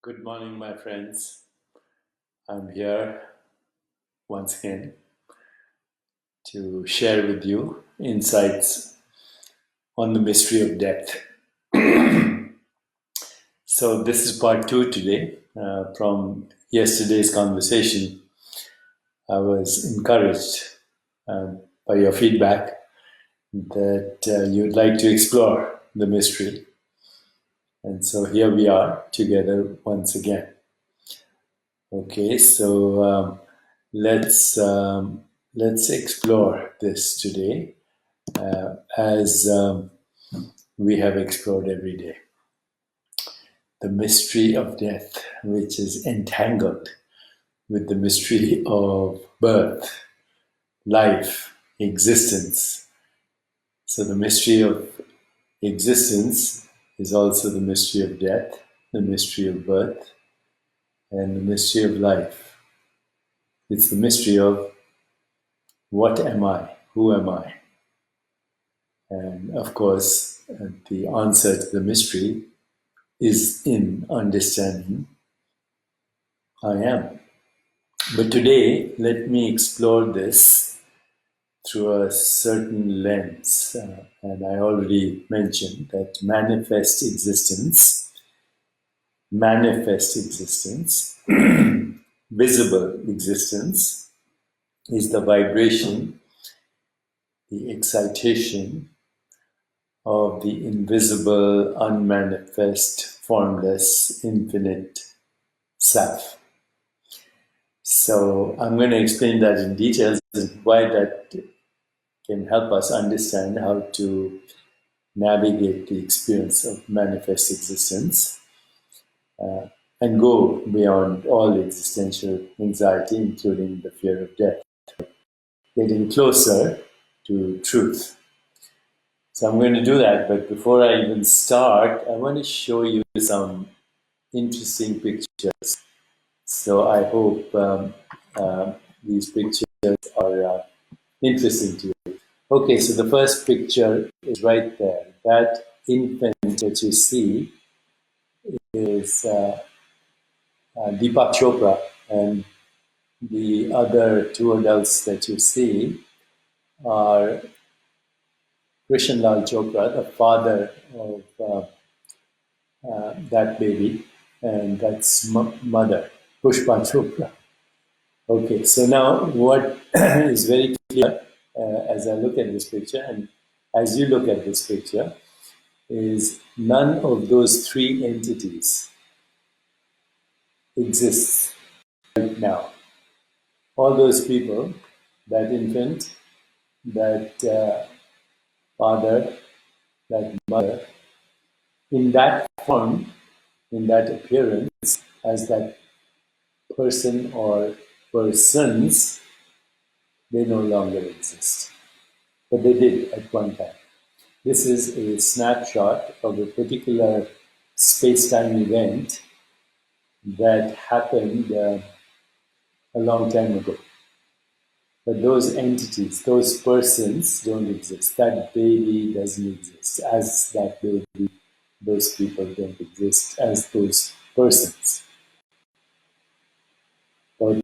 Good morning, my friends. I'm here once again to share with you insights on the mystery of death. So, this is part two today from yesterday's conversation. I was encouraged by your feedback that you'd like to explore the mystery. And so, here we are together once again. Okay, so let's let's explore this today as we have explored every day. The mystery of death, which is entangled with the mystery of birth, life, existence. So the mystery of existence is also the mystery of death, the mystery of birth, and the mystery of life. It's the mystery of what am I? Who am I? And of course, the answer to the mystery is in understanding I am. But today, let me explore this through a certain lens. And I already mentioned that manifest existence, visible existence is the vibration, the excitation of the invisible, unmanifest, formless, infinite self. So I'm going to explain that in details and why that can help us understand how to navigate the experience of manifest existence and go beyond all existential anxiety, including the fear of death, getting closer to truth. So I'm going to do that, but before I even start, I want to show you some interesting pictures. So I hope these pictures are interesting to you. Okay, so the first picture is right there. That infant that you see is Deepak Chopra, and the other two adults that you see are Krishan Lal Chopra, the father of that baby, and that's mother, Pushpa Chopra. Okay, so now what is very clear as I look at this picture, and as you look at this picture, is none of those three entities exists right now. All those people, that infant, that father, that mother, in that form, in that appearance, as that person or persons, they no longer exist. But they did at one time. This is a snapshot of a particular space-time event that happened a long time ago. But those entities, those persons don't exist. That baby doesn't exist as that baby. Those people don't exist as those persons. But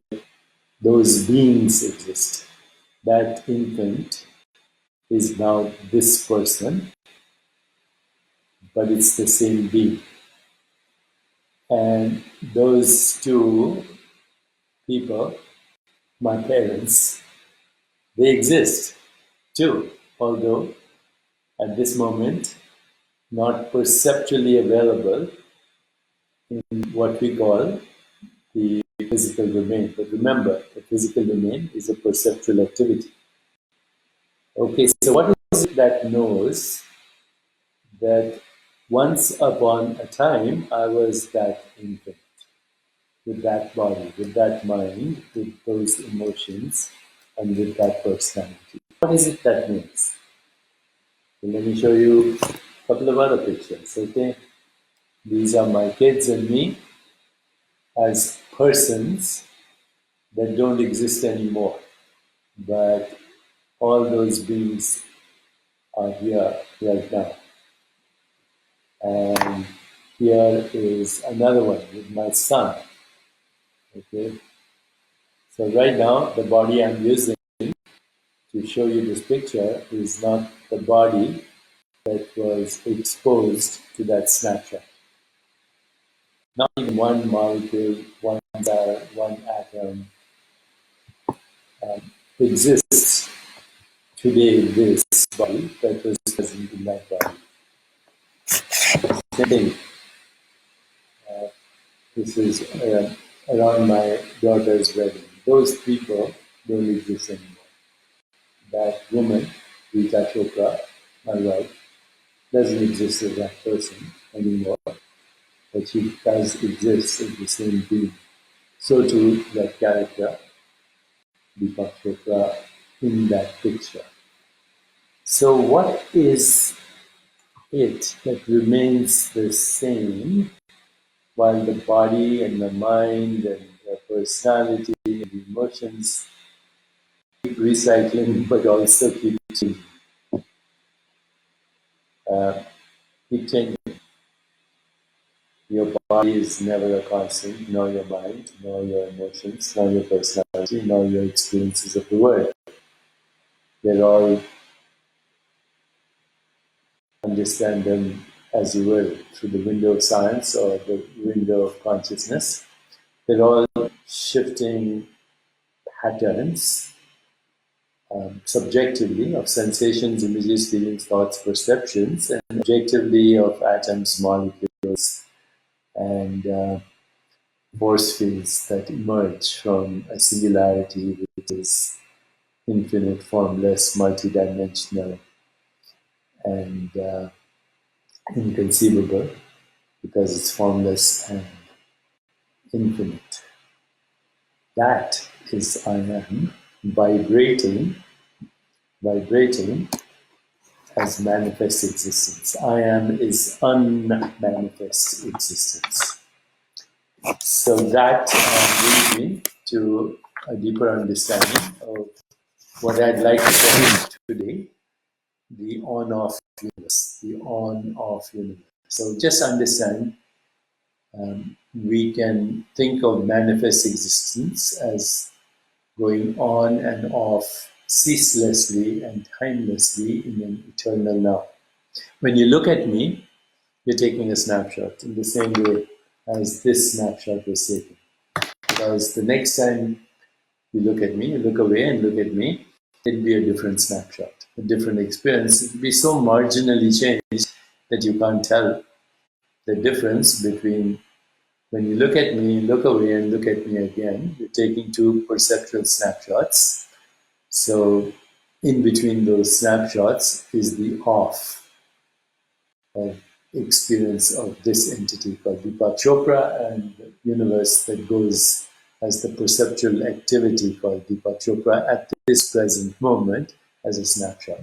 those beings exist. That infant is now this person, but it's the same being. And those two people, my parents, they exist too, although at this moment not perceptually available in what we call the physical domain. But remember, the physical domain is a perceptual activity. Okay, so what is it that knows that once upon a time I was that infant, with that body, with that mind, with those emotions, and with that personality? What is it that knows? So let me show you a couple of other pictures, okay? These are my kids and me as persons that don't exist anymore. But all those beings are here right now. And Here is another one with my son. Okay, so right now the body I'm using to show you this picture is not the body that was exposed to that snapshot. Not in one molecule, one cell, one atom exists today in this body that was present in that body. Same thing. This is around my daughter's wedding. Those people don't exist anymore. That woman, Rita Chopra, my wife, doesn't exist as that person anymore, but she does exist as the same being. So too, that character, Deepak Chopra, in that picture. So what is it that remains the same while the body and the mind and the personality and the emotions keep recycling but also keep changing? Keep changing. Your body is never a constant, nor your mind, nor your emotions, nor your personality, nor your experiences of the world. They're all, understand them as you will, through the window of science or the window of consciousness. They're all shifting patterns, subjectively, of sensations, images, feelings, thoughts, perceptions, and objectively of atoms, molecules, and force fields that emerge from a singularity which is infinite, formless, multidimensional, and inconceivable because it's formless and infinite. That is I am vibrating as manifest existence. I am is unmanifest existence. So that brings me to a deeper understanding of what I'd like to call today the on-off universe. The on-off universe. So just understand, we can think of manifest existence as going on and off ceaselessly and timelessly in an eternal now. When you look at me, you're taking a snapshot in the same way as this snapshot was taken. Because the next time you look at me, you look away and look at me, it'll be a different snapshot, a different experience. It'll be so marginally changed that you can't tell the difference between when you look at me, look away, and look at me again. You're taking two perceptual snapshots. So in between those snapshots is the off of experience of this entity called Deepak Chopra, and the universe that goes as the perceptual activity called Deepak Chopra at this present moment as a snapshot.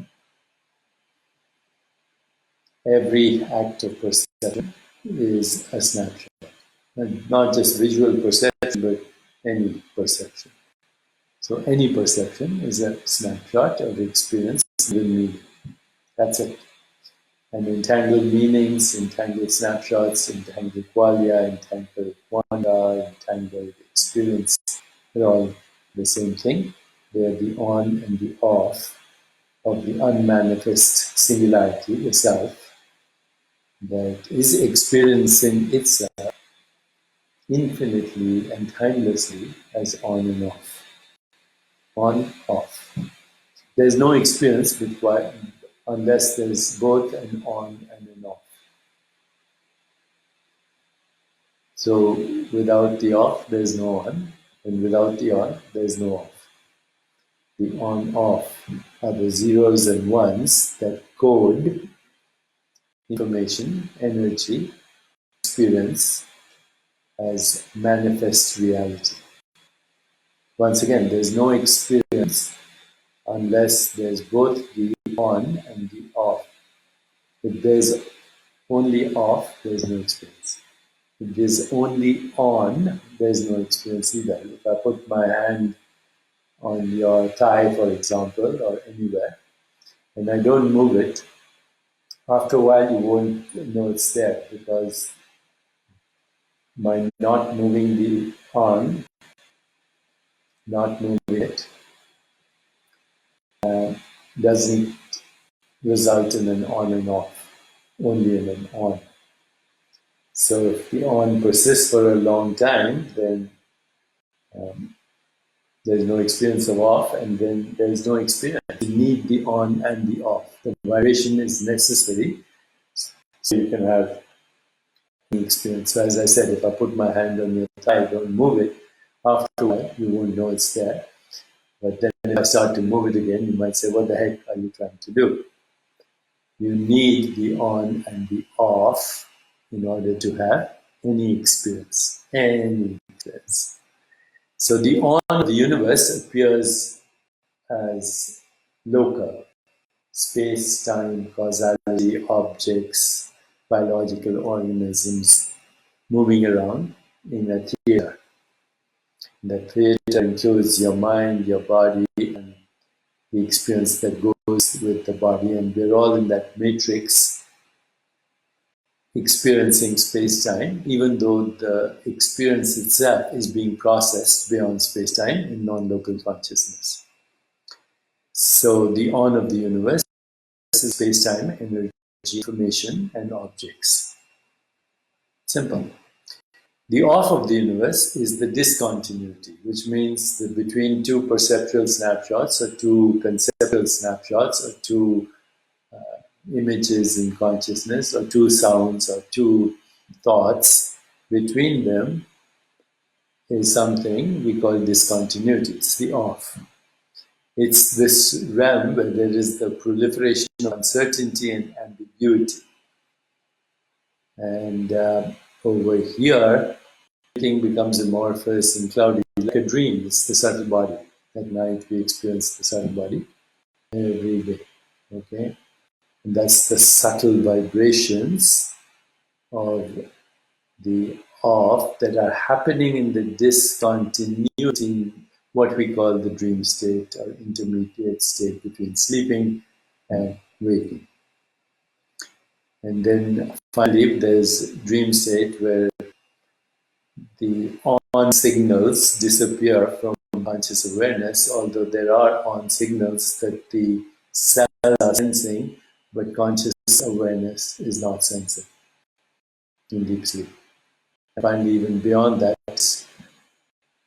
Every act of perception is a snapshot. And not just visual perception, but any perception. So any perception is a snapshot of experience with meaning. That's it. And entangled meanings, entangled snapshots, entangled qualia, entangled wanda, entangled experience, they're all the same thing. They're the on and the off of the unmanifest singularity, the self, that is experiencing itself infinitely and timelessly as on and off. On, off. There's no experience required unless there's both an on and an off. So without the off, there's no on, and without the on, there's no off. The on-off are the zeros and ones that code information, energy, experience as manifest reality. Once again, there's no experience unless there's both the on and the off. If there's only off, there's no experience. If there's only on, there's no experience either. If I put my hand on your thigh, for example, or anywhere, and I don't move it, after a while you won't know it's there because by not moving the on, not moving it, doesn't result in an on and off, only in an on. So if the on persists for a long time, then there's no experience of off, and then there's no experience. You need the on and the off. The vibration is necessary so you can have any experience. So as I said, if I put my hand on your thigh, don't move it, after a while, you won't know it's there. But then if I start to move it again, you might say, what the heck are you trying to do? You need the on and the off in order to have any experience. Any experience. So the on of the universe appears as local, space, time, causality, objects, biological organisms moving around in a theater. The theater includes your mind, your body, and the experience that goes with the body, and we're all in that matrix experiencing space-time, even though the experience itself is being processed beyond space-time in non-local consciousness. So the on of the universe is space-time, energy, information, and objects. Simple. The off of the universe is the discontinuity, which means that between two perceptual snapshots or two conceptual snapshots or two images in consciousness or two sounds or two thoughts, between them is something we call discontinuity. It's the off. It's this realm where there is the proliferation of uncertainty and ambiguity. And over here, everything becomes amorphous and cloudy, like a dream. It's the subtle body. At night, we experience the subtle body every day. Okay? And that's the subtle vibrations of the off that are happening in the discontinuity, what we call the dream state or intermediate state between sleeping and waking. And then finally, there's dream state where the on signals disappear from conscious awareness, although there are on signals that the cells are sensing, but conscious awareness is not sensing in deep sleep. And finally, even beyond that,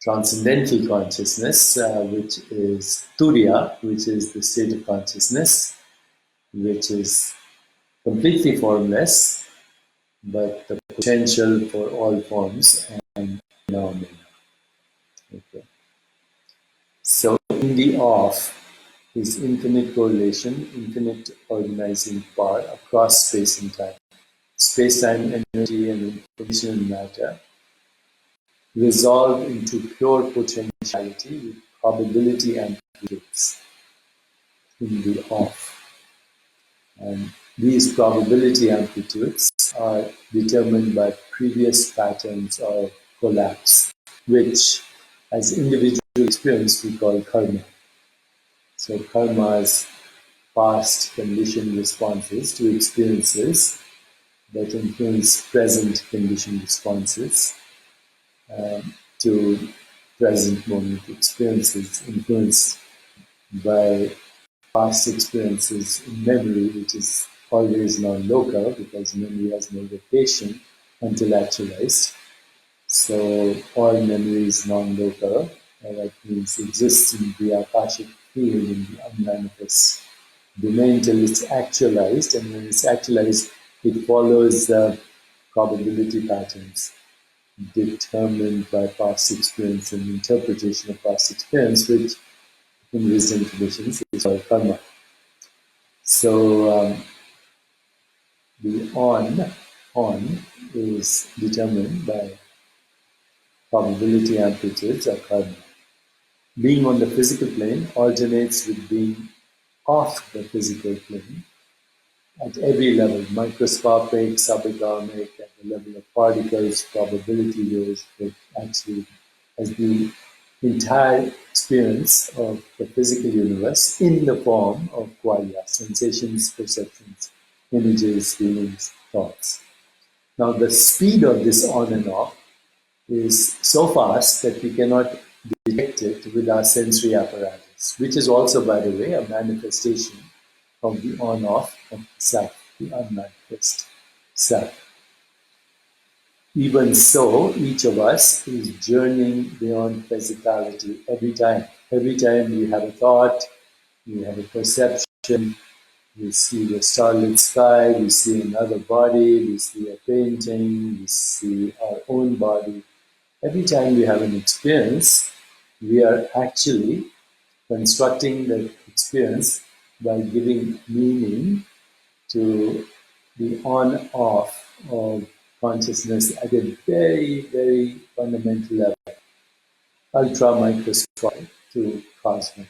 transcendental consciousness, which is turiya, which is the state of consciousness, which is completely formless, but the potential for all forms and phenomena. Okay. So in the off is infinite correlation, infinite organizing power across space and time. Space-time, energy, and information and matter resolve into pure potentiality with probability amplitudes in the off. And these probability amplitudes are determined by previous patterns of collapse, which as individual experience we call karma. So karma is past conditioned responses to experiences that influence present conditioned responses to present moment experiences influenced by past experiences in memory, which is always non-local because memory has no location until actualized. So all memory is non-local, and that means exists in the akashic field in the unmanifest domain till it's actualized, and when it's actualized, it follows the probability patterns determined by past experience and interpretation of past experience, which in wisdom traditions is called karma. So the on is determined by probability amplitudes or karma. Being on the physical plane alternates with being off the physical plane at every level, microscopic, subatomic, at the level of particles, probability goes, but actually as the entire experience of the physical universe in the form of qualia, sensations, perceptions, images, feelings, thoughts. Now the speed of this on and off is so fast that we cannot detect it with our sensory apparatus, which is also, by the way, a manifestation of the on-off of the self, the unmanifest self. Even so, each of us is journeying beyond physicality every time. Every time we have a thought, we have a perception, we see the starlit sky, we see another body, we see a painting, we see our own body. Every time we have an experience, we are actually constructing the experience by giving meaning to the on-off of consciousness at a very, very fundamental level, ultra microscopic to cosmic,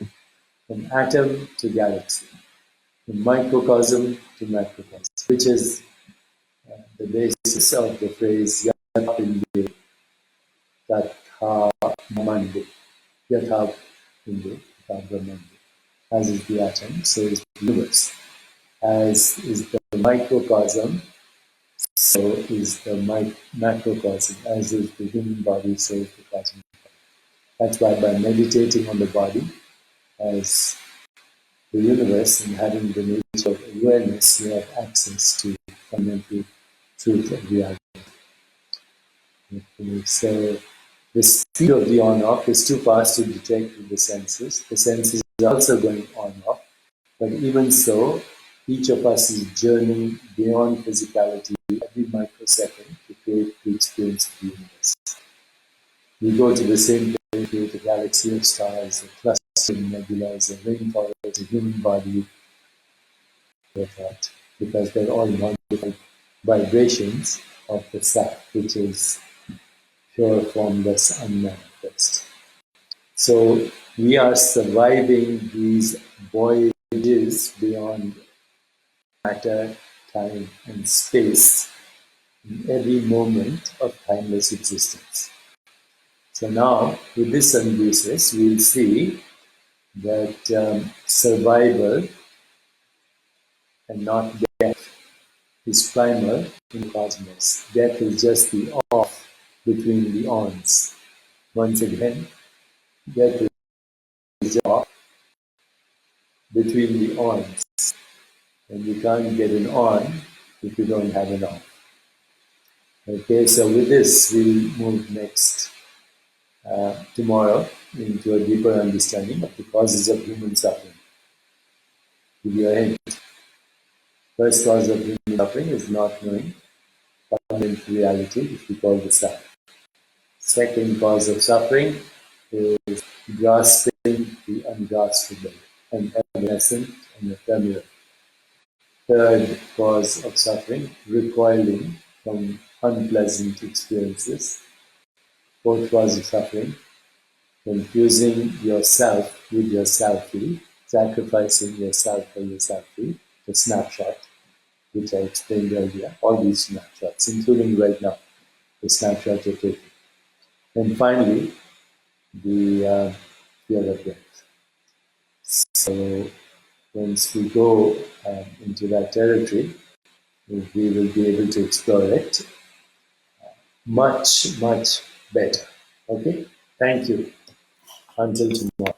from atom to galaxy, from microcosm to macrocosm, which is the basis of the phrase Yatha Pinde Tatha Brahmande. Yatha Pinde Tatha Brahmande. As is the atom, so is the universe. As is the microcosm, so is the macrocosm. As is the human body, so is the cosmic body. That's why by meditating on the body as the universe and having the nature of awareness, you have access to fundamental truth of reality. So the speed of the on-off is too fast to detect with the senses. The senses are also going on-off. But even so, each of us is journeying beyond physicality every microsecond to create the experience of the universe. We go to the same place, create a galaxy of stars, a clustering nebulas, a rainforest, a human body, because they're all wonderful vibrations of the self, which is pure, formless, unmanifest. So we are surviving these voyages beyond matter, time, and space in every moment of timeless existence. So now, with this analysis, we'll see that survival and not death is primal in the cosmos. Death is just the off between the ons. Once again, death is the off between the ons. And you can't get an on if you don't have an off. Okay, so with this, we'll move next tomorrow into a deeper understanding of the causes of human suffering. Give you a hint. First cause of human suffering is not knowing fundamental reality, which we call the self. Second cause of suffering is grasping the ungraspable and evanescent and ephemeral. Third cause of suffering, recoiling from unpleasant experiences. Fourth cause of suffering, confusing yourself with your selfie, sacrificing yourself for your selfie, the snapshot, which I explained earlier, all these snapshots, including right now, the snapshot you're taking. And finally, the fear of death. So once we go into that territory, we will be able to explore it much, much better. Okay? Thank you. Until tomorrow.